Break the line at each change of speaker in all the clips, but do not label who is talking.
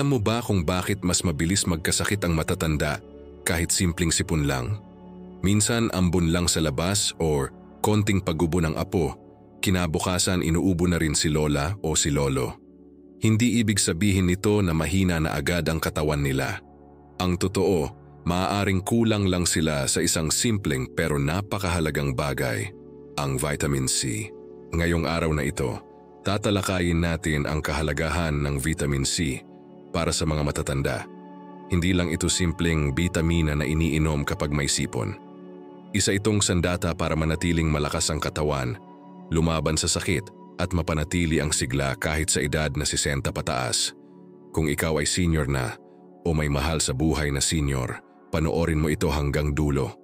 Alam mo ba kung bakit mas mabilis magkasakit ang matatanda kahit simpleng sipon lang? Minsan ambon lang sa labas or konting paggubo ng apo, kinabukasan inuubo na rin si lola o si lolo. Hindi ibig sabihin nito na mahina na agad ang katawan nila. Ang totoo, maaaring kulang lang sila sa isang simpleng pero napakahalagang bagay, ang vitamin C. Ngayong araw na ito, tatalakayin natin ang kahalagahan ng vitamin C para sa mga matatanda. Hindi lang ito simpleng bitamina na iniinom kapag may sipon. Isa itong sandata para manatiling malakas ang katawan, lumaban sa sakit at mapanatili ang sigla kahit sa edad na 60 pataas. Kung ikaw ay senior na o may mahal sa buhay na senior, panoorin mo ito hanggang dulo.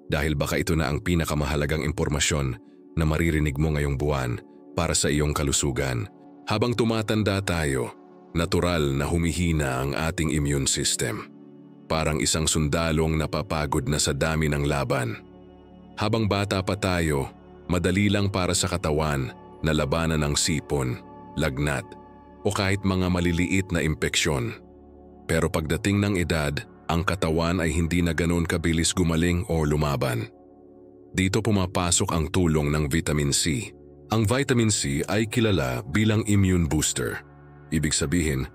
Dahil baka ito na ang pinakamahalagang impormasyon na maririnig mo ngayong buwan para sa iyong kalusugan. Habang tumatanda tayo, natural na humihina ang ating immune system. Parang isang sundalong napapagod na sa dami ng laban. Habang bata pa tayo, madali lang para sa katawan na labanan ng sipon, lagnat, o kahit mga maliliit na impeksyon. Pero pagdating ng edad, ang katawan ay hindi na ganoon kabilis gumaling o lumaban. Dito pumapasok ang tulong ng vitamin C. Ang vitamin C ay kilala bilang immune booster. Ibig sabihin,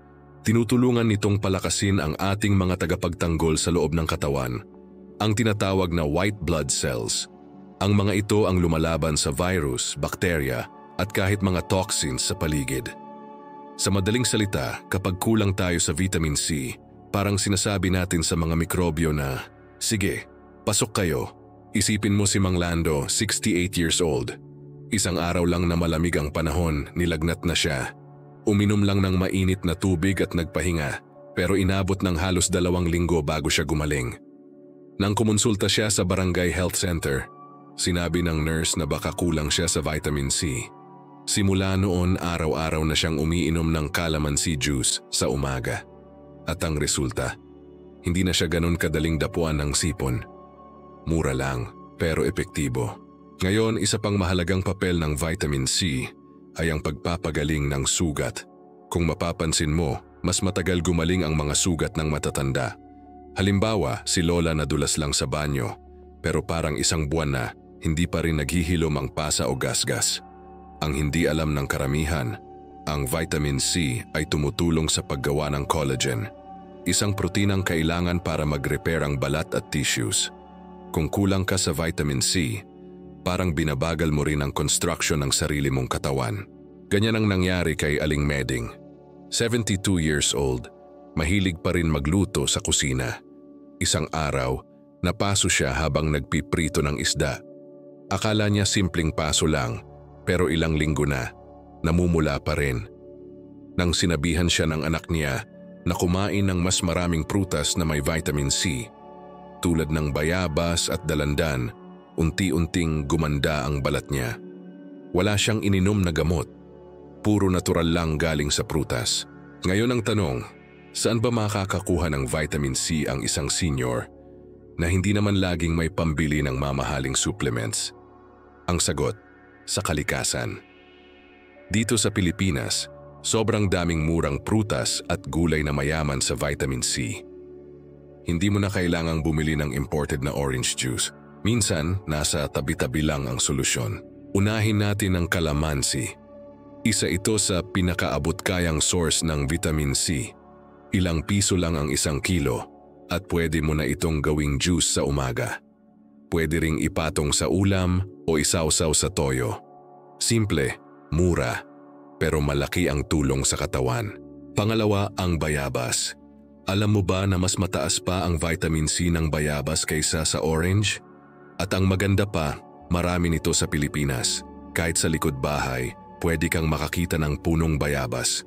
tinutulungan nitong palakasin ang ating mga tagapagtanggol sa loob ng katawan, ang tinatawag na white blood cells. Ang mga ito ang lumalaban sa virus, bakterya, at kahit mga toxins sa paligid. Sa madaling salita, kapag kulang tayo sa vitamin C, parang sinasabi natin sa mga mikrobyo na, "Sige, pasok kayo." Isipin mo si Mang Lando, 68 years old. Isang araw lang na malamig ang panahon, nilagnat na siya. Uminom lang ng mainit na tubig at nagpahinga, pero inabot ng halos 2 linggo bago siya gumaling. Nang kumonsulta siya sa barangay health center, sinabi ng nurse na baka kulang siya sa vitamin C. Simula noon, araw-araw na siyang umiinom ng calamansi juice sa umaga. At ang resulta, hindi na siya ganun kadaling dapuan ng sipon. Mura lang, pero epektibo. Ngayon, isa pang mahalagang papel ng vitamin C ay ang pagpapagaling ng sugat. Kung mapapansin mo, mas matagal gumaling ang mga sugat ng matatanda. Halimbawa, si Lola nadulas lang sa banyo, pero parang 1 buwan na, hindi pa rin naghihilom ang pasa o gasgas. Ang hindi alam ng karamihan, ang vitamin C ay tumutulong sa paggawa ng collagen, isang proteinang kailangan para mag-repair ang balat at tissues. Kung kulang ka sa vitamin C, parang binabagal mo rin ang construction ng sarili mong katawan. Ganyan ang nangyari kay Aling Meding. 72 years old, mahilig pa rin magluto sa kusina. Isang araw, napaso siya habang nagpiprito ng isda. Akala niya simpleng paso lang, pero ilang linggo na, namumula pa rin. Nang sinabihan siya ng anak niya na kumain ng mas maraming prutas na may vitamin C, tulad ng bayabas at dalandan, unti-unting gumanda ang balat niya. Wala siyang ininom na gamot. Puro natural lang galing sa prutas. Ngayon ang tanong, saan ba makakakuha ng vitamin C ang isang senior na hindi naman laging may pambili ng mamahaling supplements? Ang sagot, sa kalikasan. Dito sa Pilipinas, sobrang daming murang prutas at gulay na mayaman sa vitamin C. Hindi mo na kailangang bumili ng imported na orange juice. Minsan, nasa tabi-tabi lang ang solusyon. Unahin natin ang kalamansi. Isa ito sa pinakaabot-kayang source ng vitamin C. Ilang piso lang ang 1 kilo at pwede mo na itong gawing juice sa umaga. Pwede ring ipatong sa ulam o isawsaw sa toyo. Simple, mura, pero malaki ang tulong sa katawan. Pangalawa, ang bayabas. Alam mo ba na mas mataas pa ang vitamin C ng bayabas kaysa sa orange? At ang maganda pa, marami nito sa Pilipinas. Kahit sa likod bahay, pwede kang makakita ng punong bayabas.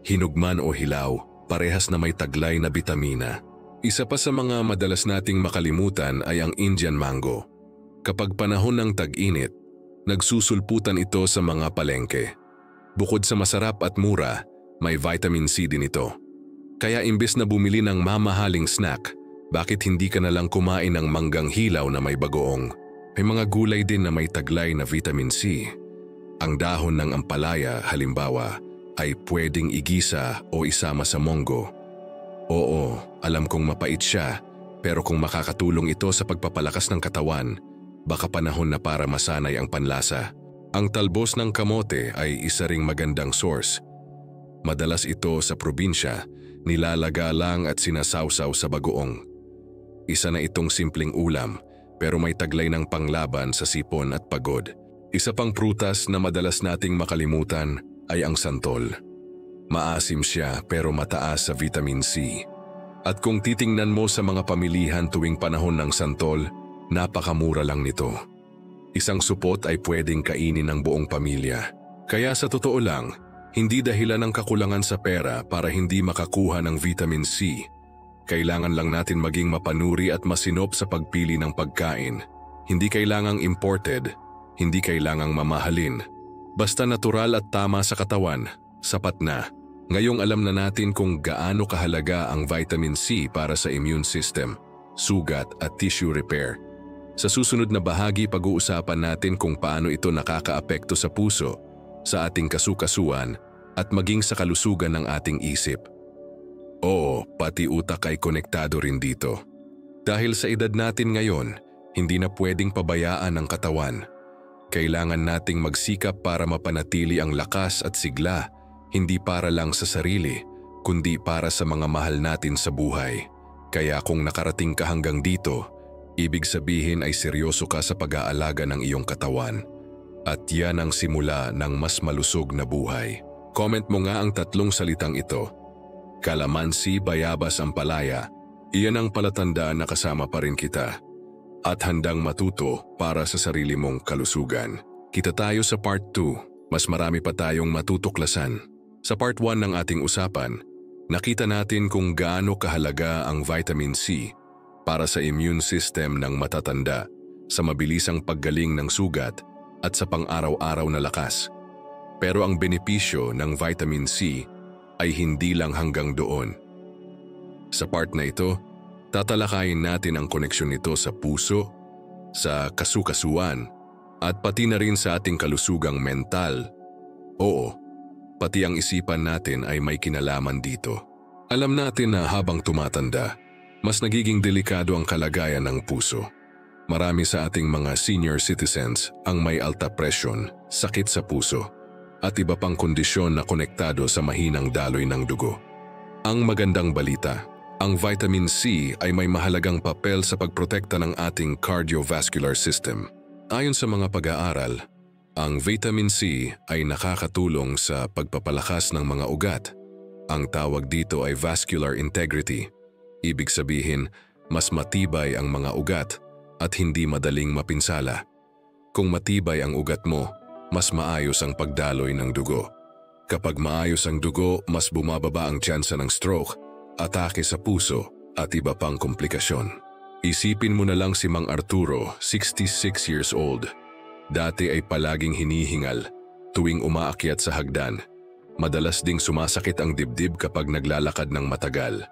Hinugman o hilaw, parehas na may taglay na bitamina. Isa pa sa mga madalas nating makalimutan ay ang Indian mango. Kapag panahon ng tag-init, nagsusulputan ito sa mga palengke. Bukod sa masarap at mura, may vitamin C din ito. Kaya imbes na bumili ng mamahaling snack, bakit hindi ka na lang kumain ng manggang hilaw na may bagoong? May mga gulay din na may taglay na vitamin C. Ang dahon ng ampalaya, halimbawa, ay pwedeng igisa o isama sa monggo Oo, alam kong mapait siya, pero kung makakatulong ito sa pagpapalakas ng katawan, baka panahon na para masanay ang panlasa. Ang talbos ng kamote ay isa ring magandang source. Madalas ito sa probinsya, nilalaga lang at sinasawsaw sa bagoong. Isa na itong simpleng ulam, pero may taglay ng panglaban sa sipon at pagod. Isa pang prutas na madalas nating makalimutan ay ang santol. Maasim siya pero mataas sa vitamin C. At kung titingnan mo sa mga pamilihan tuwing panahon ng santol, napakamura lang nito. Isang supot ay pwedeng kainin ng buong pamilya. Kaya sa totoo lang, hindi dahilan ng kakulangan sa pera para hindi makakuha ng vitamin C. Kailangan lang natin maging mapanuri at masinop sa pagpili ng pagkain. Hindi kailangang imported, hindi kailangang mamahalin. Basta natural at tama sa katawan, sapat na. Ngayong alam na natin kung gaano kahalaga ang vitamin C para sa immune system, sugat at tissue repair. Sa susunod na bahagi pag-uusapan natin kung paano ito nakakaapekto sa puso, sa ating kasukasuan at maging sa kalusugan ng ating isip. Oo, pati utak ay konektado rin dito. Dahil sa edad natin ngayon, hindi na pwedeng pabayaan ang katawan. Kailangan nating magsikap para mapanatili ang lakas at sigla, hindi para lang sa sarili, kundi para sa mga mahal natin sa buhay. Kaya kung nakarating ka hanggang dito, ibig sabihin ay seryoso ka sa pag-aalaga ng iyong katawan. At yan ang simula ng mas malusog na buhay. Comment mo nga ang 3 salitang ito. Kalamansi, bayabas, ampalaya. Iyan ang palatandaan na kasama pa rin kita. At handang matuto para sa sarili mong kalusugan. Kita tayo sa part 2. Mas marami pa tayong matutuklasan. Sa part 1 ng ating usapan, nakita natin kung gaano kahalaga ang vitamin C para sa immune system ng matatanda, sa mabilisang paggaling ng sugat at sa pang-araw-araw na lakas. Pero ang benepisyo ng vitamin C ay hindi lang hanggang doon. Sa part na ito, tatalakayin natin ang koneksyon nito sa puso, sa kasukasuan, at pati na rin sa ating kalusugang mental. Oo, pati ang isipan natin ay may kinalaman dito. Alam natin na habang tumatanda, mas nagiging delikado ang kalagayan ng puso. Marami sa ating mga senior citizens ang may alta presyon, sakit sa puso, at iba pang kondisyon na konektado sa mahinang daloy ng dugo. Ang magandang balita, ang vitamin C ay may mahalagang papel sa pagprotekta ng ating cardiovascular system. Ayon sa mga pag-aaral, ang vitamin C ay nakakatulong sa pagpapalakas ng mga ugat. Ang tawag dito ay vascular integrity. Ibig sabihin, mas matibay ang mga ugat at hindi madaling mapinsala. Kung matibay ang ugat mo, mas maayos ang pagdaloy ng dugo. Kapag maayos ang dugo, mas bumababa ang tsansa ng stroke, atake sa puso at iba pang komplikasyon. Isipin mo na lang si Mang Arturo, 66 years old. Dati ay palaging hinihingal tuwing umaakyat sa hagdan. Madalas ding sumasakit ang dibdib kapag naglalakad ng matagal.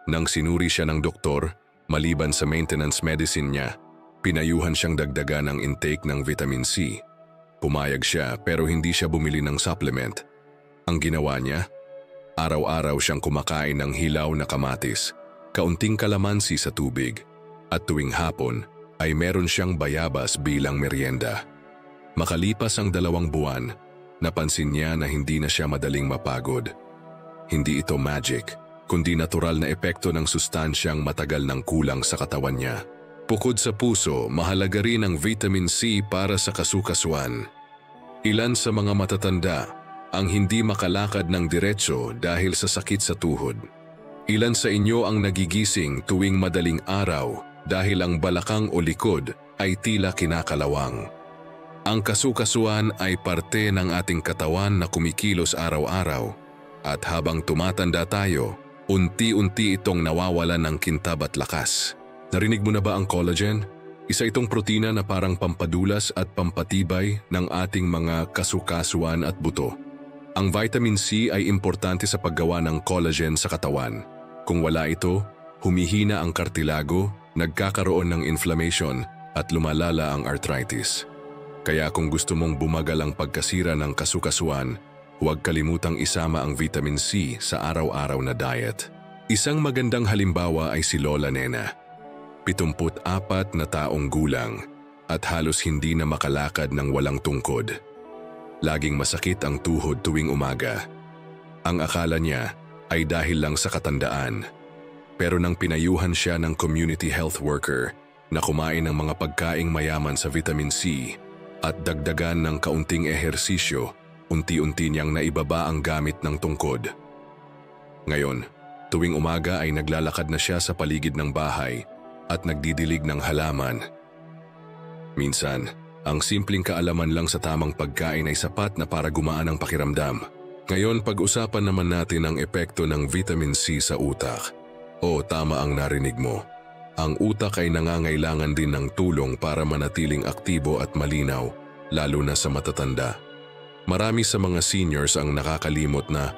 Nang sinuri siya ng doktor, maliban sa maintenance medicine niya, pinayuhan siyang dagdagan ang intake ng vitamin C. Pumayag siya pero hindi siya bumili ng supplement. Ang ginawa niya, araw-araw siyang kumakain ng hilaw na kamatis, kaunting kalamansi sa tubig, at tuwing hapon ay meron siyang bayabas bilang merienda. Makalipas ang 2 buwan, napansin niya na hindi na siya madaling mapagod. Hindi ito magic, kundi natural na epekto ng sustansyang matagal nang kulang sa katawan niya. Bukod sa puso, mahalaga rin ang vitamin C para sa kasukasuan. Ilan sa mga matatanda ang hindi makalakad ng diretso dahil sa sakit sa tuhod. Ilan sa inyo ang nagigising tuwing madaling araw dahil ang balakang o likod ay tila kinakalawang. Ang kasukasuan ay parte ng ating katawan na kumikilos araw-araw, at habang tumatanda tayo, unti-unti itong nawawalan ng kintab at lakas. Narinig mo na ba ang collagen? Isa itong protina na parang pampadulas at pampatibay ng ating mga kasukasuan at buto. Ang vitamin C ay importante sa paggawa ng collagen sa katawan. Kung wala ito, humihina ang kartilago, nagkakaroon ng inflammation at lumalala ang arthritis. Kaya kung gusto mong bumagal ang pagkasira ng kasukasuan, huwag kalimutang isama ang vitamin C sa araw-araw na diet. Isang magandang halimbawa ay si Lola Nena, 74 na taong gulang at halos hindi na makalakad ng walang tungkod. Laging masakit ang tuhod tuwing umaga. Ang akala niya ay dahil lang sa katandaan. Pero nang pinayuhan siya ng community health worker na kumain ng mga pagkaing mayaman sa vitamin C at dagdagan ng kaunting ehersisyo, unti-unti niyang naibaba ang gamit ng tungkod. Ngayon, tuwing umaga ay naglalakad na siya sa paligid ng bahay at nagdidilig ng halaman. Minsan, ang simpleng kaalaman lang sa tamang pagkain ay sapat na para gumaan ang pakiramdam. Ngayon, pag-usapan naman natin ang epekto ng vitamin C sa utak. O tama ang narinig mo. Ang utak ay nangangailangan din ng tulong para manatiling aktibo at malinaw, lalo na sa matatanda. Marami sa mga seniors ang nakakalimot na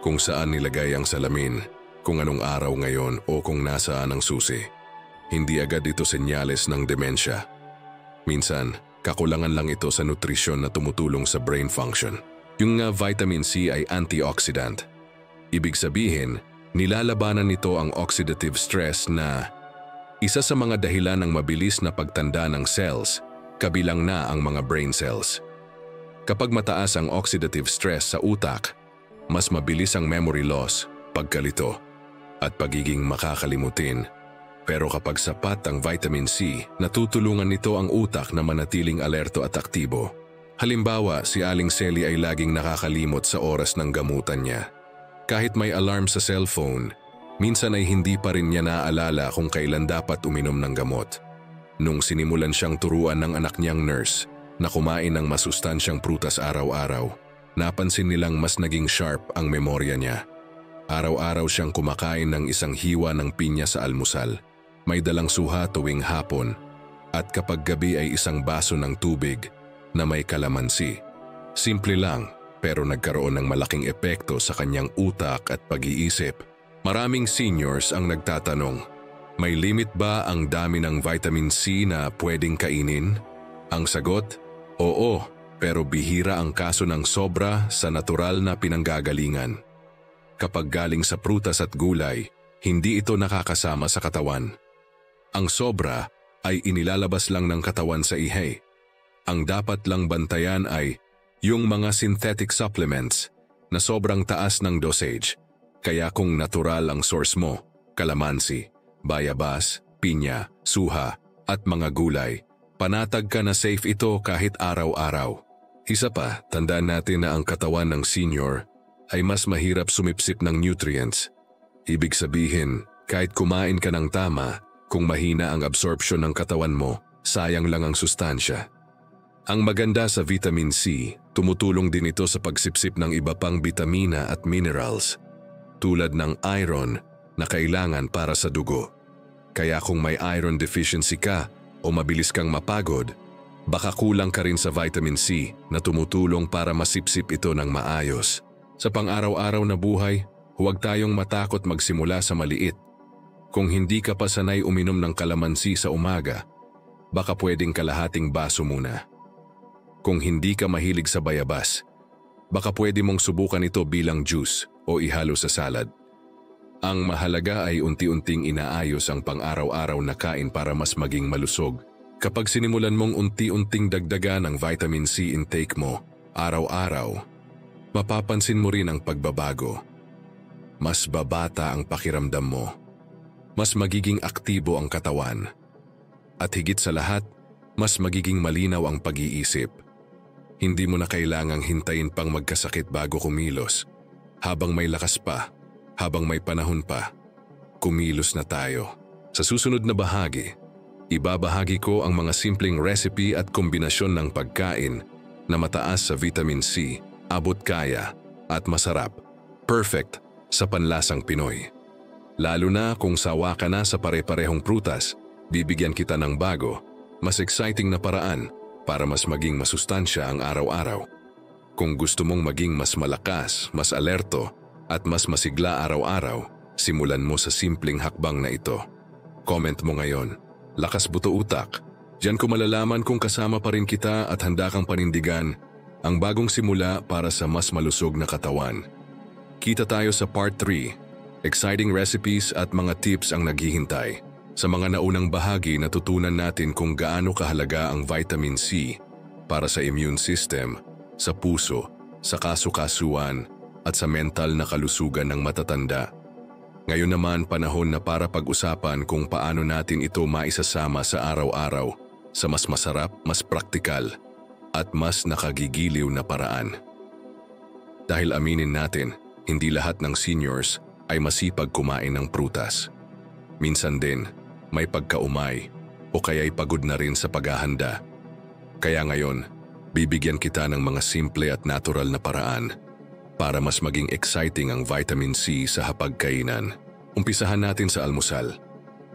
kung saan nilagay ang salamin, kung anong araw ngayon o kung nasaan ang susi. Hindi agad ito senyales ng demensya. Minsan, kakulangan lang ito sa nutrisyon na tumutulong sa brain function. Yung vitamin C ay antioxidant. Ibig sabihin, nilalabanan nito ang oxidative stress na isa sa mga dahilan ng mabilis na pagtanda ng cells, kabilang na ang mga brain cells. Kapag mataas ang oxidative stress sa utak, mas mabilis ang memory loss, pagkalito, at pagiging makakalimutin. Pero kapag sapat ang vitamin C, natutulungan nito ang utak na manatiling alerto at aktibo. Halimbawa, si Aling Sally ay laging nakakalimot sa oras ng gamutan niya. Kahit may alarm sa cellphone, minsan ay hindi pa rin niya naaalala kung kailan dapat uminom ng gamot. Nung sinimulan siyang turuan ng anak niyang nurse na kumain ng masustansyang prutas araw-araw, napansin nilang mas naging sharp ang memorya niya. Araw-araw siyang kumakain ng isang hiwa ng pinya sa almusal, may dalang suha tuwing hapon, at kapag gabi ay isang baso ng tubig na may kalamansi. Simple lang, pero nagkaroon ng malaking epekto sa kanyang utak at pag-iisip. Maraming seniors ang nagtatanong, may limit ba ang dami ng vitamin C na pwedeng kainin? Ang sagot, oo, pero bihira ang kaso ng sobra sa natural na pinanggagalingan. Kapag galing sa prutas at gulay, hindi ito nakakasama sa katawan. Ang sobra ay inilalabas lang ng katawan sa ihay. Ang dapat lang bantayan ay yung mga synthetic supplements na sobrang taas ng dosage. Kaya kung natural ang source mo, kalamansi, bayabas, pinya, suha, at mga gulay, panatag ka na safe ito kahit araw-araw. Isa pa, tandaan natin na ang katawan ng senior ay mas mahirap sumipsip ng nutrients. Ibig sabihin, kahit kumain ka ng tama, kung mahina ang absorption ng katawan mo, sayang lang ang sustansya. Ang maganda sa vitamin C, tumutulong din ito sa pagsipsip ng iba pang bitamina at minerals, tulad ng iron na kailangan para sa dugo. Kaya kung may iron deficiency ka o mabilis kang mapagod, baka kulang ka rin sa vitamin C na tumutulong para masipsip ito ng maayos. Sa pang-araw-araw na buhay, huwag tayong matakot magsimula sa maliit. Kung hindi ka pa sanay uminom ng kalamansi sa umaga, baka pwedeng kalahating baso muna. Kung hindi ka mahilig sa bayabas, baka pwede mong subukan ito bilang juice o ihalo sa salad. Ang mahalaga ay unti-unting inaayos ang pang-araw-araw na kain para mas maging malusog. Kapag sinimulan mong unti-unting dagdagan ang vitamin C intake mo araw-araw, mapapansin mo rin ang pagbabago. Mas babata ang pakiramdam mo. Mas magiging aktibo ang katawan. At higit sa lahat, mas magiging malinaw ang pag-iisip. Hindi mo na kailangang hintayin pang magkasakit bago kumilos. Habang may lakas pa, habang may panahon pa, kumilos na tayo. Sa susunod na bahagi, ibabahagi ko ang mga simpleng recipe at kombinasyon ng pagkain na mataas sa vitamin C, abot kaya at masarap. Perfect sa panlasang Pinoy. Lalo na kung sawa ka na sa pare-parehong prutas, bibigyan kita ng bago, mas exciting na paraan para mas maging masustansya ang araw-araw. Kung gusto mong maging mas malakas, mas alerto, at mas masigla araw-araw, simulan mo sa simpleng hakbang na ito. Comment mo ngayon, lakas buto utak. Diyan ko malalaman kung kasama pa rin kita at handa kang panindigan ang bagong simula para sa mas malusog na katawan. Kita tayo sa part 3 Exciting recipes at mga tips ang naghihintay. Sa mga naunang bahagi, natutunan natin kung gaano kahalaga ang vitamin C para sa immune system, sa puso, sa kasukasuan at sa mental na kalusugan ng matatanda. Ngayon naman panahon na para pag-usapan kung paano natin ito maisasama sa araw-araw sa mas masarap, mas praktikal at mas nakagigiliw na paraan. Dahil aminin natin, hindi lahat ng seniors ay masipag kumain ng prutas. Minsan din, may pagkaumay o kaya'y pagod na rin sa paghahanda. Kaya ngayon, bibigyan kita ng mga simple at natural na paraan para mas maging exciting ang vitamin C sa hapagkainan. Umpisahan natin sa almusal.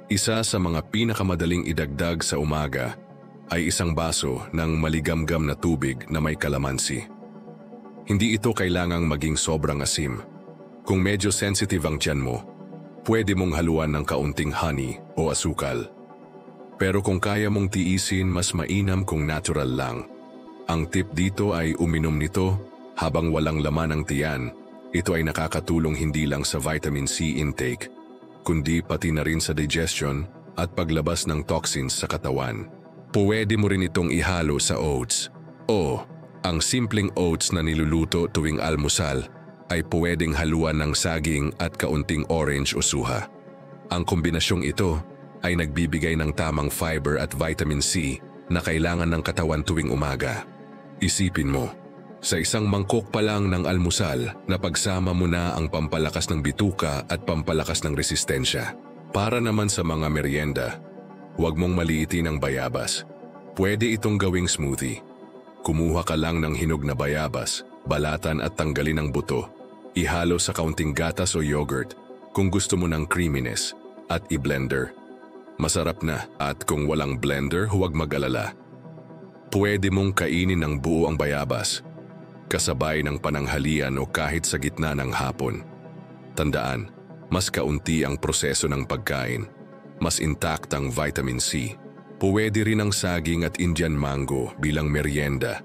Isa sa mga pinakamadaling idagdag sa umaga ay isang baso ng maligamgam na tubig na may kalamansi. Hindi ito kailangang maging sobrang asim. Kung medyo sensitive ang tiyan mo, pwede mong haluan ng kaunting honey o asukal. Pero kung kaya mong tiisin, mas mainam kung natural lang. Ang tip dito ay uminom nito habang walang laman ang tiyan. Ito ay nakakatulong hindi lang sa vitamin C intake, kundi pati na rin sa digestion at paglabas ng toxins sa katawan. Pwede mo rin itong ihalo sa oats. O, ang simpleng oats na niluluto tuwing almusal ay pwedeng haluan ng saging at kaunting orange o suha. Ang kombinasyong ito ay nagbibigay ng tamang fiber at vitamin C na kailangan ng katawan tuwing umaga. Isipin mo, sa isang mangkok pa lang ng almusal na pagsama mo na ang pampalakas ng bituka at pampalakas ng resistensya. Para naman sa mga merienda, huwag mong maliitin ang bayabas. Pwede itong gawing smoothie. Kumuha ka lang ng hinog na bayabas, balatan at tanggalin ang buto. Ihalo sa kaunting gatas o yogurt kung gusto mo ng creaminess at i-blender. Masarap na, at kung walang blender, huwag mag-alala. Pwede mong kainin ng buo ang bayabas, kasabay ng pananghalian o kahit sa gitna ng hapon. Tandaan, mas kaunti ang proseso ng pagkain, mas intact ang vitamin C. Pwede rin ang saging at Indian mango bilang merienda.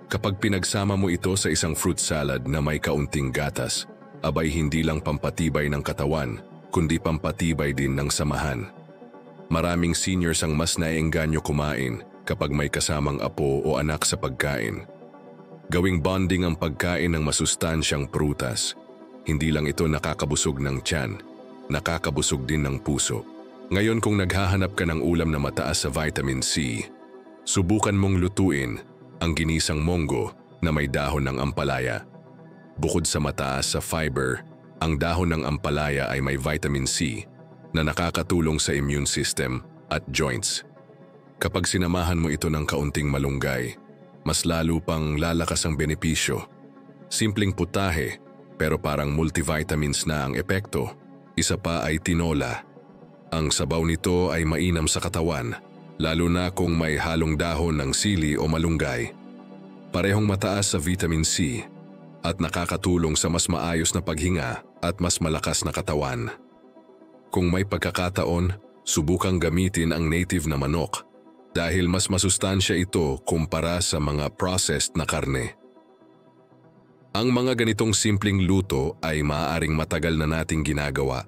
Kapag pinagsama mo ito sa isang fruit salad na may kaunting gatas, abay hindi lang pampatibay ng katawan, kundi pampatibay din ng samahan. Maraming seniors ang mas naiengganyo kumain kapag may kasamang apo o anak sa pagkain. Gawing bonding ang pagkain ng masustansyang prutas. Hindi lang ito nakakabusog ng tiyan, nakakabusog din ng puso. Ngayon kung naghahanap ka ng ulam na mataas sa vitamin C, subukan mong lutuin ang ginisang monggo na may dahon ng ampalaya. Bukod sa mataas sa fiber, ang dahon ng ampalaya ay may vitamin C na nakakatulong sa immune system at joints. Kapag sinamahan mo ito ng kaunting malunggay, mas lalo pang lalakas ang benepisyo. Simpleng putahe, pero parang multivitamins na ang epekto. Isa pa ay tinola. Ang sabaw nito ay mainam sa katawan, lalo na kung may halong dahon ng sili o malunggay. Parehong mataas sa vitamin C at nakakatulong sa mas maayos na paghinga at mas malakas na katawan. Kung may pagkakataon, subukang gamitin ang native na manok dahil mas masustansya ito kumpara sa mga processed na karne. Ang mga ganitong simpleng luto ay maaaring matagal na nating ginagawa,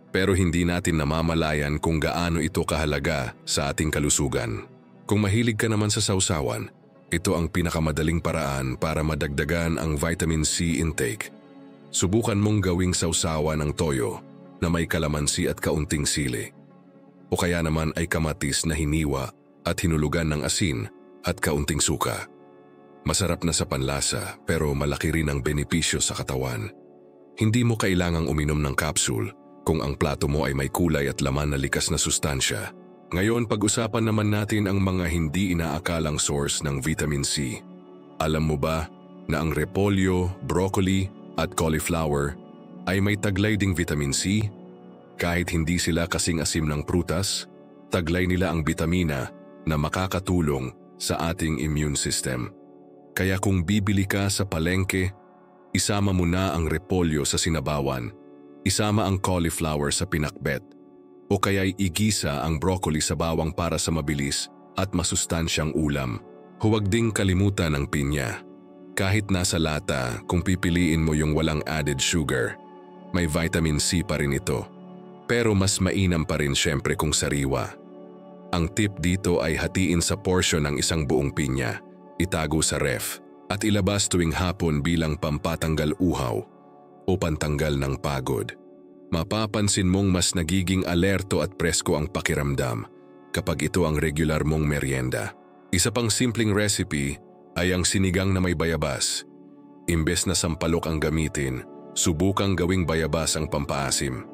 pero hindi natin namamalayan kung gaano ito kahalaga sa ating kalusugan. Kung mahilig ka naman sa sausawan, ito ang pinakamadaling paraan para madagdagan ang vitamin C intake. Subukan mong gawing sausawan ng toyo na may kalamansi at kaunting sili. O kaya naman ay kamatis na hiniwa at hinulugan ng asin at kaunting suka. Masarap na sa panlasa pero malaki rin ang benepisyo sa katawan. Hindi mo kailangang uminom ng capsule kung ang plato mo ay may kulay at laman na likas na sustansya. Ngayon pag-usapan naman natin ang mga hindi inaakalang source ng vitamin C. Alam mo ba na ang repolyo, broccoli at cauliflower ay may taglay ding vitamin C? Kahit hindi sila kasing asim ng prutas, taglay nila ang bitamina na makakatulong sa ating immune system. Kaya kung bibili ka sa palengke, isama mo na ang repolyo sa sinabawan, isama ang cauliflower sa pinakbet, o kaya'y igisa ang broccoli sa bawang para sa mabilis at masustansyang ulam. Huwag ding kalimutan ang pinya. Kahit nasa lata, kung pipiliin mo yung walang added sugar, May vitamin C pa rin ito, pero mas mainam pa rin syempre kung sariwa. Ang tip dito ay hatiin sa portion ng isang buong pinya, itago sa ref, at ilabas tuwing hapon bilang pampatanggal uhaw o pantanggal ng pagod. Mapapansin mong mas nagiging alerto at presko ang pakiramdam kapag ito ang regular mong merienda. Isa pang simpleng recipe ay ang sinigang na may bayabas. Imbes na sampalok ang gamitin, subukang gawing bayabas ang pampaasim.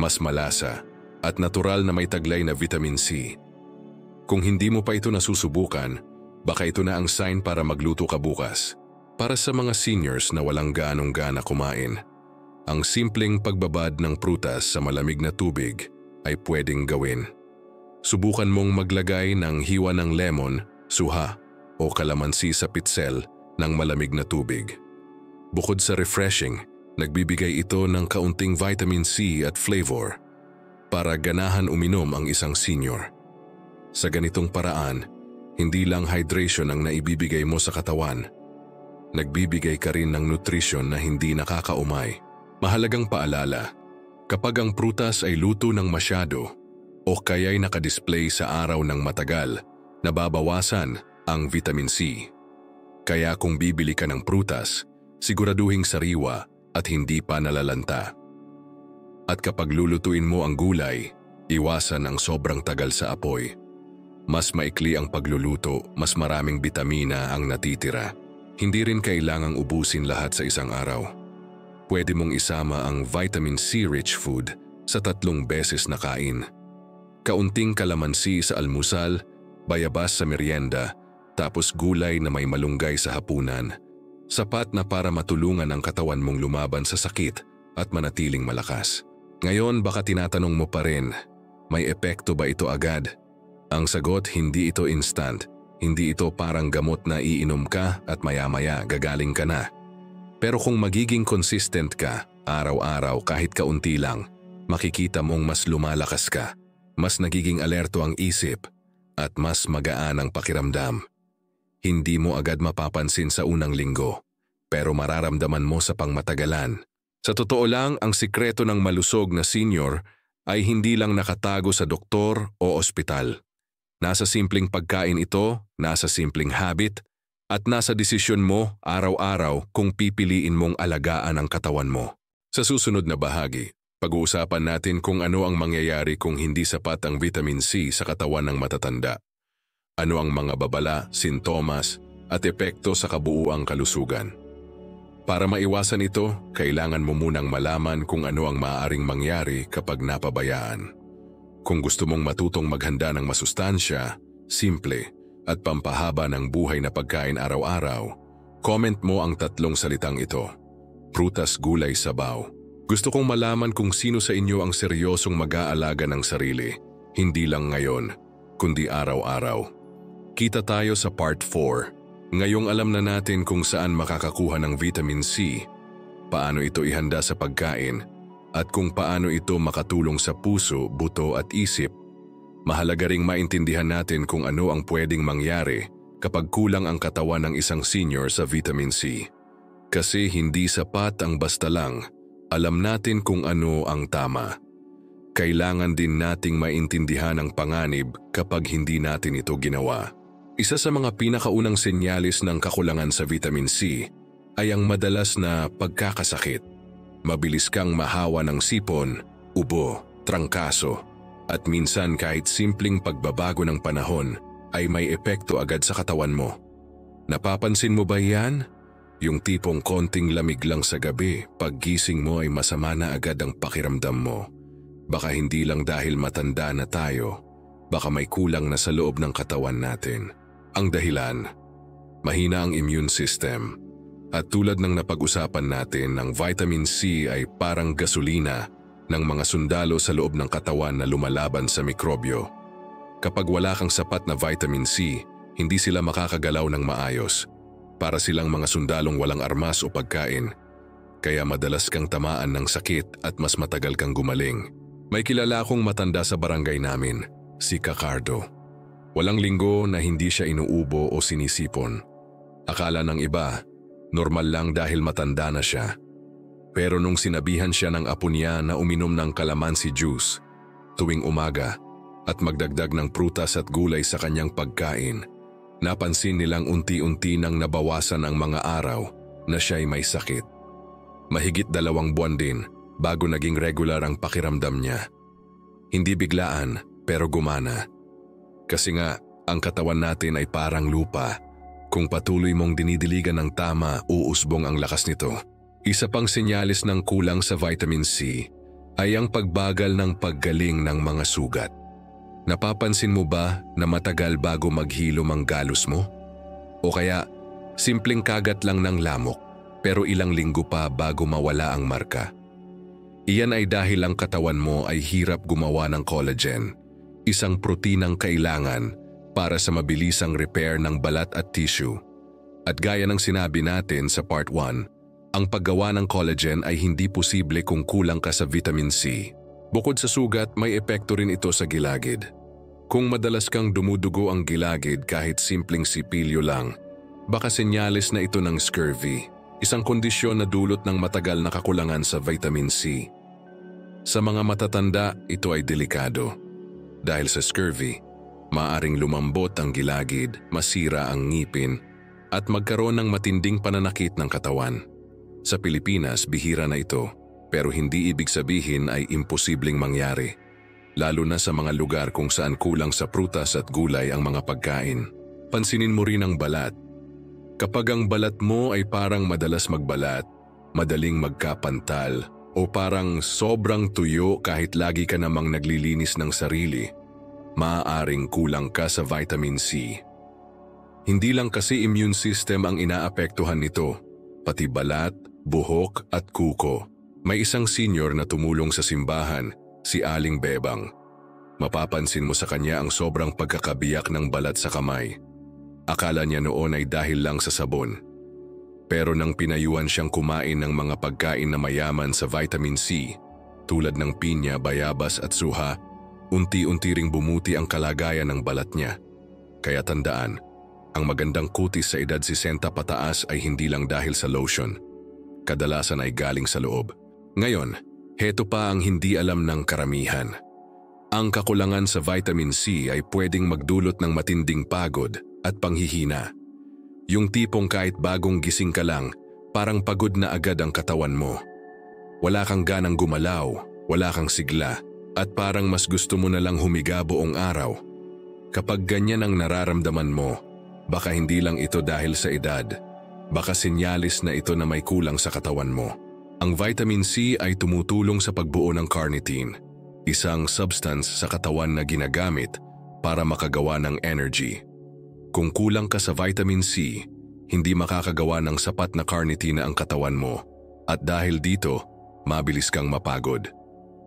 Mas malasa at natural na may taglay na vitamin C. Kung hindi mo pa ito nasusubukan, baka ito na ang sign para magluto ka bukas. Para sa mga seniors na walang ganong gana kumain, ang simpleng pagbabad ng prutas sa malamig na tubig ay pwedeng gawin. Subukan mong maglagay ng hiwa ng lemon, suha o kalamansi sa pitsel ng malamig na tubig. Bukod sa refreshing, nagbibigay ito ng kaunting vitamin C at flavor para ganahan uminom ang isang senior. Sa ganitong paraan, hindi lang hydration ang naibibigay mo sa katawan, nagbibigay ka rin ng nutrition na hindi nakakaumay. Mahalagang paalala, kapag ang prutas ay luto ng masyado o kaya'y nakadisplay sa araw ng matagal, nababawasan ang vitamin C. Kaya kung bibili ka ng prutas, siguraduhing sariwa at hindi pa nalalanta. At kapag lulutuin mo ang gulay, iwasan ang sobrang tagal sa apoy. Mas maikli ang pagluluto, mas maraming bitamina ang natitira. Hindi rin kailangang ubusin lahat sa isang araw. Pwede mong isama ang vitamin C-rich food sa 3 beses na kain. Kaunting kalamansi sa almusal, bayabas sa merienda, tapos gulay na may malunggay sa hapunan. Sapat na para matulungan ang katawan mong lumaban sa sakit at manatiling malakas. Ngayon baka tinatanong mo pa rin, may epekto ba ito agad? Ang sagot, hindi ito instant. Hindi ito parang gamot na iinom ka at maya-maya gagaling ka na. Pero kung magiging consistent ka, araw-araw kahit kaunti lang, makikita mong mas lumalakas ka, mas nagiging alerto ang isip, at mas magaan ang pakiramdam. Hindi mo agad mapapansin sa unang linggo, pero mararamdaman mo sa pangmatagalan. Sa totoo lang, ang sikreto ng malusog na senior ay hindi lang nakatago sa doktor o ospital. Nasa simpleng pagkain ito, nasa simpleng habit, at nasa desisyon mo araw-araw kung pipiliin mong alagaan ang katawan mo. Sa susunod na bahagi, pag-uusapan natin kung ano ang mangyayari kung hindi sapat ang vitamin C sa katawan ng matatanda. Ano ang mga babala, sintomas, at epekto sa kabuuang kalusugan. Para maiwasan ito, kailangan mo munang malaman kung ano ang maaaring mangyari kapag napabayaan. Kung gusto mong matutong maghanda ng masustansya, simple, at pampahaba ng buhay na pagkain araw-araw, comment mo ang 3 salitang ito. Prutas, gulay, sabaw. Gusto kong malaman kung sino sa inyo ang seryosong mag-aalaga ng sarili, hindi lang ngayon, kundi araw-araw. Kita tayo sa part 4. Ngayong alam na natin kung saan makakakuha ng vitamin C, paano ito ihanda sa pagkain, at kung paano ito makatulong sa puso, buto at isip. Mahalaga ring maintindihan natin kung ano ang pwedeng mangyari kapag kulang ang katawan ng isang senior sa vitamin C. Kasi hindi sapat ang basta lang, alam natin kung ano ang tama. Kailangan din nating maintindihan ang panganib kapag hindi natin ito ginawa. Isa sa mga pinakaunang senyalis ng kakulangan sa vitamin C ay ang madalas na pagkakasakit. Mabilis kang mahawa ng sipon, ubo, trangkaso, at minsan kahit simpleng pagbabago ng panahon ay may epekto agad sa katawan mo. Napapansin mo ba yan? Yung tipong konting lamig lang sa gabi, paggising mo ay masama na agad ang pakiramdam mo. Baka hindi lang dahil matanda na tayo, baka may kulang na sa loob ng katawan natin. Ang dahilan, mahina ang immune system. At tulad ng napag-usapan natin, ang vitamin C ay parang gasolina ng mga sundalo sa loob ng katawan na lumalaban sa mikrobyo. Kapag wala kang sapat na vitamin C, hindi sila makakagalaw ng maayos. Para silang mga sundalong walang armas o pagkain. Kaya madalas kang tamaan ng sakit at mas matagal kang gumaling. May kilala akong matanda sa barangay namin, si Kakardo. Walang linggo na hindi siya inuubo o sinisipon. Akala ng iba, normal lang dahil matanda na siya. Pero nung sinabihan siya ng apo niya na uminom ng calamansi juice tuwing umaga at magdagdag ng prutas at gulay sa kanyang pagkain, napansin nilang unti-unti nang nabawasan ang mga araw na siya'y may sakit. Mahigit 2 buwan din bago naging regular ang pakiramdam niya. Hindi biglaan pero gumana. Kasi nga, ang katawan natin ay parang lupa. Kung patuloy mong dinidiligan ng tama, uusbong ang lakas nito. Isa pang senyalis ng kulang sa vitamin C ay ang pagbagal ng paggaling ng mga sugat. Napapansin mo ba na matagal bago maghilom ang galos mo? O kaya, simpleng kagat lang ng lamok pero ilang linggo pa bago mawala ang marka? Iyan ay dahil ang katawan mo ay hirap gumawa ng collagen, isang proteinang kailangan para sa mabilisang repair ng balat at tissue. At gaya ng sinabi natin sa part 1, ang paggawa ng collagen ay hindi posible kung kulang ka sa vitamin C. Bukod sa sugat, may epekto rin ito sa gilagid. Kung madalas kang dumudugo ang gilagid kahit simpleng sipilyo lang, baka senyales na ito ng scurvy, isang kondisyon na dulot ng matagal na kakulangan sa vitamin C. Sa mga matatanda, ito ay delikado. Dahil sa scurvy, maaaring lumambot ang gilagid, masira ang ngipin, at magkaroon ng matinding pananakit ng katawan. Sa Pilipinas, bihira na ito, pero hindi ibig sabihin ay imposibleng mangyari, lalo na sa mga lugar kung saan kulang sa prutas at gulay ang mga pagkain. Pansinin mo rin ang balat. Kapag ang balat mo ay parang madalas magbalat, madaling magkapantal, o parang sobrang tuyo kahit lagi ka namang naglilinis ng sarili, maaaring kulang ka sa vitamin C. Hindi lang kasi immune system ang inaapektuhan nito, pati balat, buhok at kuko. May isang senior na tumulong sa simbahan, si Aling Bebang. Mapapansin mo sa kanya ang sobrang pagkakabiyak ng balat sa kamay. Akala niya noon ay dahil lang sa sabon. Pero nang pinayuhan siyang kumain ng mga pagkain na mayaman sa vitamin C, tulad ng pinya, bayabas at suha, unti-unti ring bumuti ang kalagayan ng balat niya. Kaya tandaan, ang magandang kutis sa edad 60 pataas ay hindi lang dahil sa lotion. Kadalasan ay galing sa loob. Ngayon, heto pa ang hindi alam ng karamihan. Ang kakulangan sa vitamin C ay pwedeng magdulot ng matinding pagod at panghihina. Yung tipong kahit bagong gising ka lang, parang pagod na agad ang katawan mo. Wala kang ganang gumalaw, wala kang sigla, at parang mas gusto mo na lang humiga buong araw. Kapag ganyan ang nararamdaman mo, baka hindi lang ito dahil sa edad. Baka senyalis na ito na may kulang sa katawan mo. Ang vitamin C ay tumutulong sa pagbuo ng carnitine, isang substance sa katawan na ginagamit para makagawa ng energy. Kung kulang ka sa vitamin C, hindi makakagawa ng sapat na carnitine ang katawan mo, at dahil dito, mabilis kang mapagod.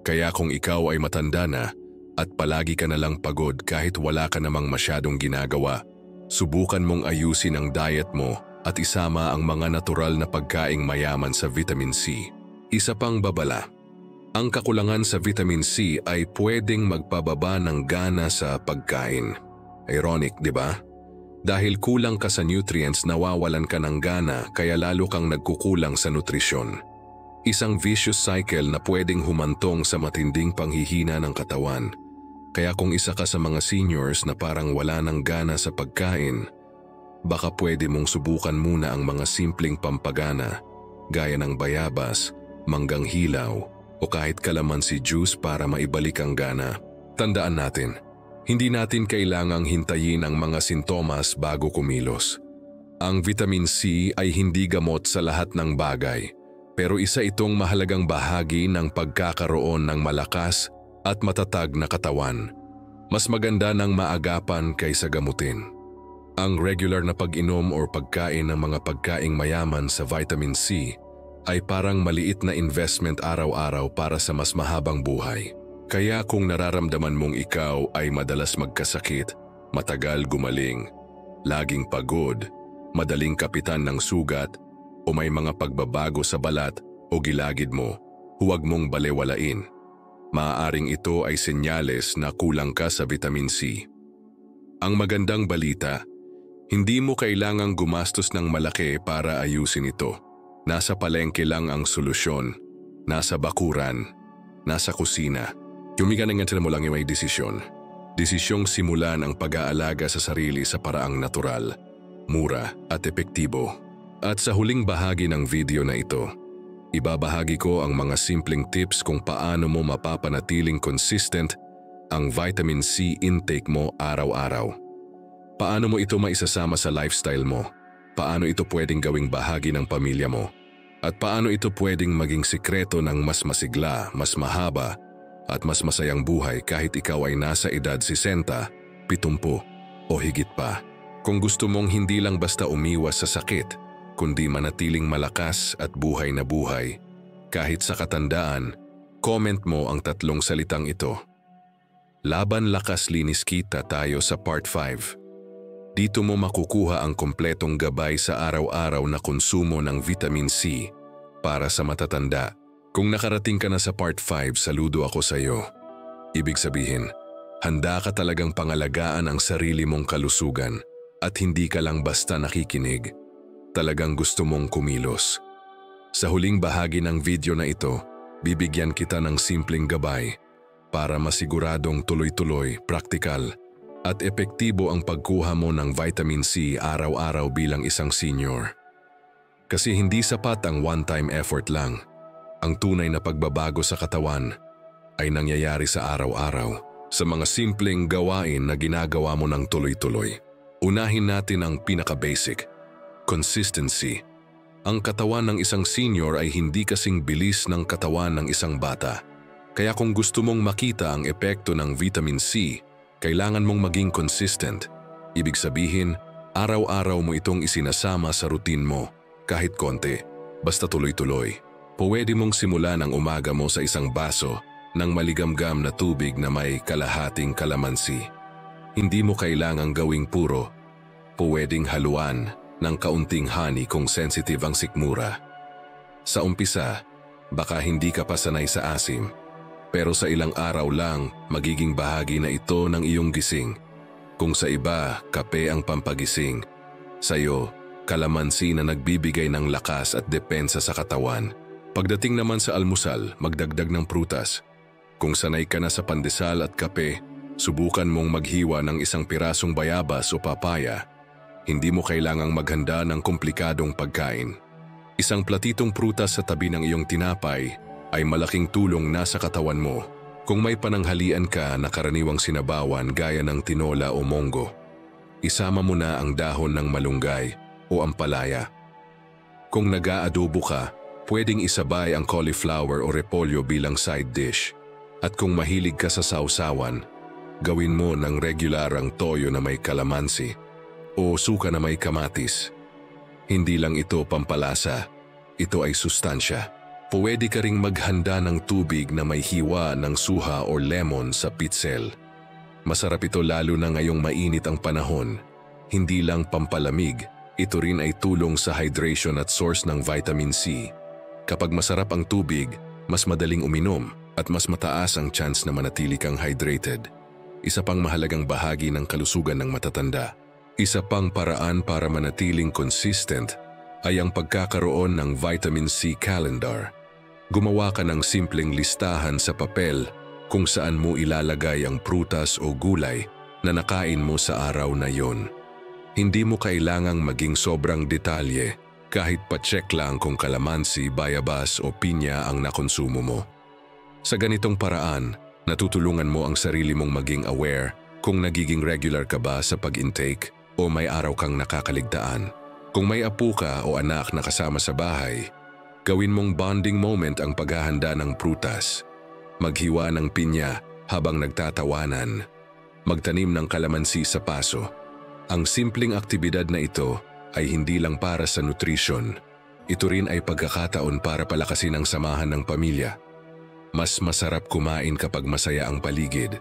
Kaya kung ikaw ay matanda na at palagi ka na lang pagod kahit wala ka namang masyadong ginagawa, subukan mong ayusin ang diet mo at isama ang mga natural na pagkaing mayaman sa vitamin C. Isa pang babala, ang kakulangan sa vitamin C ay pwedeng magpababa ng gana sa pagkain. Ironic, di ba? Dahil kulang ka sa nutrients, nawawalan ka ng gana kaya lalo kang nagkukulang sa nutrisyon. Isang vicious cycle na pwedeng humantong sa matinding panghihina ng katawan. Kaya kung isa ka sa mga seniors na parang wala ng gana sa pagkain, baka pwede mong subukan muna ang mga simpleng pampagana, gaya ng bayabas, manggang hilaw, o kahit kalamansi juice para maibalik ang gana. Tandaan natin, hindi natin kailangang hintayin ang mga sintomas bago kumilos. Ang vitamin C ay hindi gamot sa lahat ng bagay, pero isa itong mahalagang bahagi ng pagkakaroon ng malakas at matatag na katawan. Mas maganda ng maagapan kaysa gamutin. Ang regular na pag-inom o pagkain ng mga pagkaing mayaman sa vitamin C ay parang maliit na investment araw-araw para sa mas mahabang buhay. Kaya kung nararamdaman mong ikaw ay madalas magkasakit, matagal gumaling, laging pagod, madaling kapitan ng sugat, o may mga pagbabago sa balat o gilagid mo, huwag mong balewalain. Maaaring ito ay senyales na kulang ka sa vitamin C. Ang magandang balita, hindi mo kailangang gumastos ng malaki para ayusin ito. Nasa palengke lang ang solusyon. Nasa bakuran. Nasa kusina. Yumiganang mo lang yung may desisyon. Desisyong simulan ang pag-aalaga sa sarili sa paraang natural, mura at epektibo. At sa huling bahagi ng video na ito, ibabahagi ko ang mga simpleng tips kung paano mo mapapanatiling consistent ang vitamin C intake mo araw-araw. Paano mo ito maisasama sa lifestyle mo? Paano ito pwedeng gawing bahagi ng pamilya mo? At paano ito pwedeng maging sikreto ng mas masigla, mas mahaba, at mas masayang buhay kahit ikaw ay nasa edad 60, 70 o higit pa? Kung gusto mong hindi lang basta umiwas sa sakit, kundi manatiling malakas at buhay na buhay, kahit sa katandaan, comment mo ang 3 salitang ito. Laban lakas linis kita tayo sa part 5. Dito mo makukuha ang kompletong gabay sa araw-araw na konsumo ng vitamin C para sa matatanda. Kung nakarating ka na sa part 5, saludo ako sa iyo. Ibig sabihin, handa ka talagang pangalagaan ang sarili mong kalusugan at hindi ka lang basta nakikinig. Talagang gusto mong kumilos. Sa huling bahagi ng video na ito, bibigyan kita ng simpleng gabay para masiguradong tuloy-tuloy, praktikal, at epektibo ang pagkuha mo ng vitamin C araw-araw bilang isang senior. Kasi hindi sapat ang one-time effort lang. Ang tunay na pagbabago sa katawan ay nangyayari sa araw-araw, sa mga simpleng gawain na ginagawa mo ng tuloy-tuloy. Unahin natin ang pinaka-basic, consistency. Ang katawan ng isang senior ay hindi kasing bilis ng katawan ng isang bata. Kaya kung gusto mong makita ang epekto ng vitamin C, kailangan mong maging consistent. Ibig sabihin, araw-araw mo itong isinasama sa routine mo, kahit konti, basta tuloy-tuloy. Pwede mong simulan ang umaga mo sa isang baso ng maligamgam na tubig na may kalahating kalamansi. Hindi mo kailangang gawing puro. Pwedeng haluan ng kaunting honey kung sensitive ang sikmura. Sa umpisa, baka hindi ka pa sanay sa asim. Pero sa ilang araw lang, magiging bahagi na ito ng iyong gising. Kung sa iba, kape ang pampagising. Sa'yo, kalamansi na nagbibigay ng lakas at depensa sa katawan. Pagdating naman sa almusal, magdagdag ng prutas. Kung sanay ka na sa pandesal at kape, subukan mong maghiwa ng isang pirasong bayabas o papaya. Hindi mo kailangang maghanda ng komplikadong pagkain. Isang platitong prutas sa tabi ng iyong tinapay ay malaking tulong na sa katawan mo. Kung may pananghalian ka na karaniwang sinabawan gaya ng tinola o monggo, isama mo na ang dahon ng malunggay o ampalaya. Kung nag-aadobo ka, pwedeng isabay ang cauliflower o repolyo bilang side dish. At kung mahilig ka sa sausawan, gawin mo ng regularang toyo na may kalamansi o suka na may kamatis. Hindi lang ito pampalasa, ito ay sustansya. Pwede ka ring maghanda ng tubig na may hiwa ng suha o lemon sa pitsel. Masarap ito lalo na ngayong mainit ang panahon. Hindi lang pampalamig, ito rin ay tulong sa hydration at source ng vitamin C. Kapag masarap ang tubig, mas madaling uminom at mas mataas ang chance na manatili kang hydrated. Isa pang mahalagang bahagi ng kalusugan ng matatanda. Isa pang paraan para manatiling consistent ay ang pagkakaroon ng vitamin C calendar. Gumawa ka ng simpleng listahan sa papel kung saan mo ilalagay ang prutas o gulay na nakain mo sa araw na yon. Hindi mo kailangang maging sobrang detalye, kahit pa-check lang kung kalamansi, bayabas o pinya ang nakonsumo mo. Sa ganitong paraan, natutulungan mo ang sarili mong maging aware kung nagiging regular ka ba sa pag-intake o may araw kang nakakaligtaan. Kung may apo ka o anak na kasama sa bahay, gawin mong bonding moment ang paghahanda ng prutas. Maghiwa ng pinya habang nagtatawanan. Magtanim ng kalamansi sa paso. Ang simpleng aktibidad na ito ay hindi lang para sa nutrition. Ito rin ay pagkakataon para palakasin ang samahan ng pamilya. Mas masarap kumain kapag masaya ang paligid.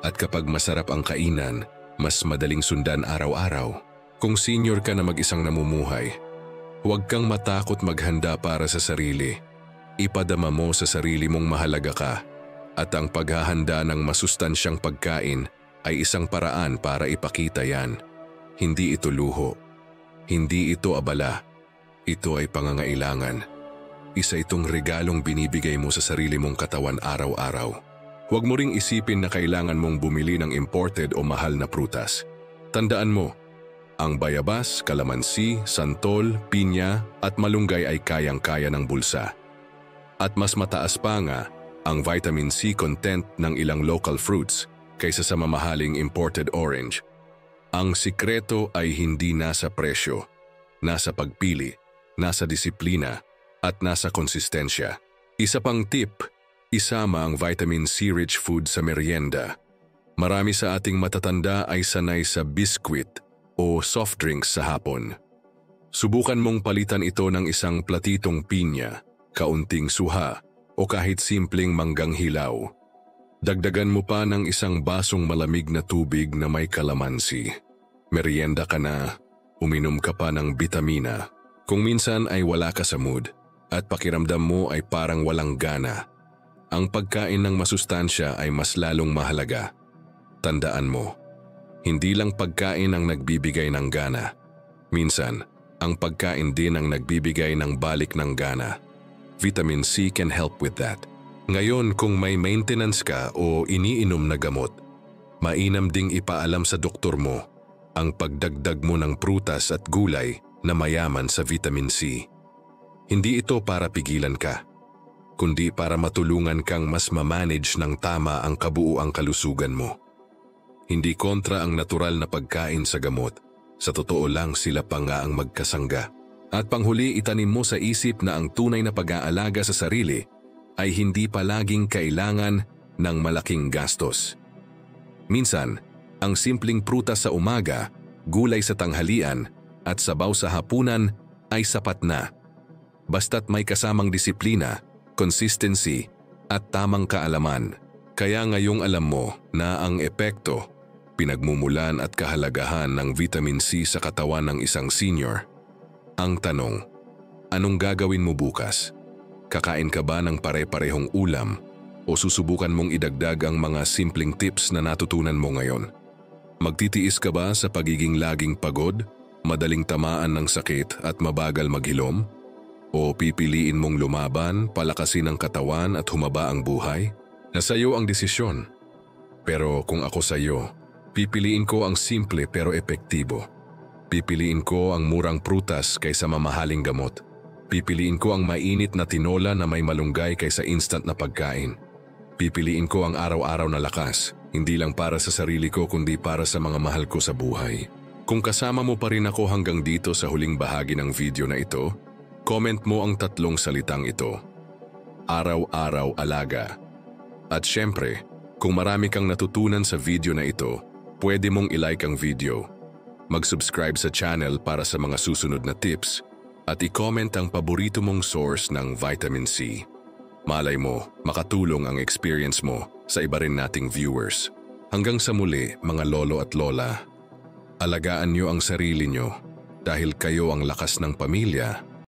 At kapag masarap ang kainan, mas madaling sundan araw-araw. Kung senior ka na mag-isang namumuhay, huwag kang matakot maghanda para sa sarili. Ipadama mo sa sarili mong mahalaga ka at ang paghahanda ng masustansyang pagkain ay isang paraan para ipakita yan. Hindi ito luho. Hindi ito abala. Ito ay pangangailangan. Isa itong regalong binibigay mo sa sarili mong katawan araw-araw. Huwag mo ring isipin na kailangan mong bumili ng imported o mahal na prutas. Tandaan mo, ang bayabas, kalamansi, santol, pinya at malunggay ay kayang-kaya ng bulsa. At mas mataas pa nga ang vitamin C content ng ilang local fruits kaysa sa mamahaling imported orange. Ang sikreto ay hindi nasa presyo, nasa pagpili, nasa disiplina, at nasa konsistensya. Isa pang tip, isama ang vitamin C-rich food sa merienda. Marami sa ating matatanda ay sanay sa biskwit o soft drinks sa hapon. Subukan mong palitan ito ng isang platitong pinya, kaunting suha, o kahit simpleng manggang hilaw. Dagdagan mo pa ng isang basong malamig na tubig na may kalamansi. Merienda ka na, uminom ka pa ng bitamina. Kung minsan ay wala ka sa mood at pakiramdam mo ay parang walang gana, ang pagkain ng masustansya ay mas lalong mahalaga. Tandaan mo, hindi lang pagkain ang nagbibigay ng gana. Minsan, ang pagkain din ang nagbibigay ng balik ng gana. Vitamin C can help with that. Ngayon, kung may maintenance ka o iniinom na gamot, mainam ding ipaalam sa doktor mo ang pagdagdag mo ng prutas at gulay na mayaman sa vitamin C. Hindi ito para pigilan ka, kundi para matulungan kang mas mamanage ng tama ang kabuuang kalusugan mo. Hindi kontra ang natural na pagkain sa gamot, sa totoo lang sila pa nga ang magkasangga. At panghuli, itanim mo sa isip na ang tunay na pag-aalaga sa sarili ay hindi palaging kailangan ng malaking gastos. Minsan, ang simpleng prutas sa umaga, gulay sa tanghalian, at sabaw sa hapunan ay sapat na. Basta't may kasamang disiplina, consistency, at tamang kaalaman. Kaya ngayong alam mo na ang epekto, pinagmumulan at kahalagahan ng vitamin C sa katawan ng isang senior. Ang tanong, anong gagawin mo bukas? Kakain ka ba ng pare-parehong ulam o susubukan mong idagdag ang mga simpleng tips na natutunan mo ngayon? Magtitiis ka ba sa pagiging laging pagod, madaling tamaan ng sakit at mabagal maghilom? O pipiliin mong lumaban, palakasin ang katawan at humaba ang buhay? Nasa iyo ang desisyon. Pero kung ako sa iyo, pipiliin ko ang simple pero epektibo. Pipiliin ko ang murang prutas kaysa mamahaling gamot. Pipiliin ko ang mainit na tinola na may malunggay kaysa instant na pagkain. Pipiliin ko ang araw-araw na lakas, hindi lang para sa sarili ko kundi para sa mga mahal ko sa buhay. Kung kasama mo pa rin ako hanggang dito sa huling bahagi ng video na ito, comment mo ang 3 salitang ito. Araw-araw alaga. At syempre, kung marami kang natutunan sa video na ito, pwede mong i-like ang video. Mag-subscribe sa channel para sa mga susunod na tips at i-comment ang paborito mong source ng vitamin C. Malay mo, makatulong ang experience mo sa iba rin nating viewers. Hanggang sa muli, mga lolo at lola, alagaan niyo ang sarili niyo dahil kayo ang lakas ng pamilya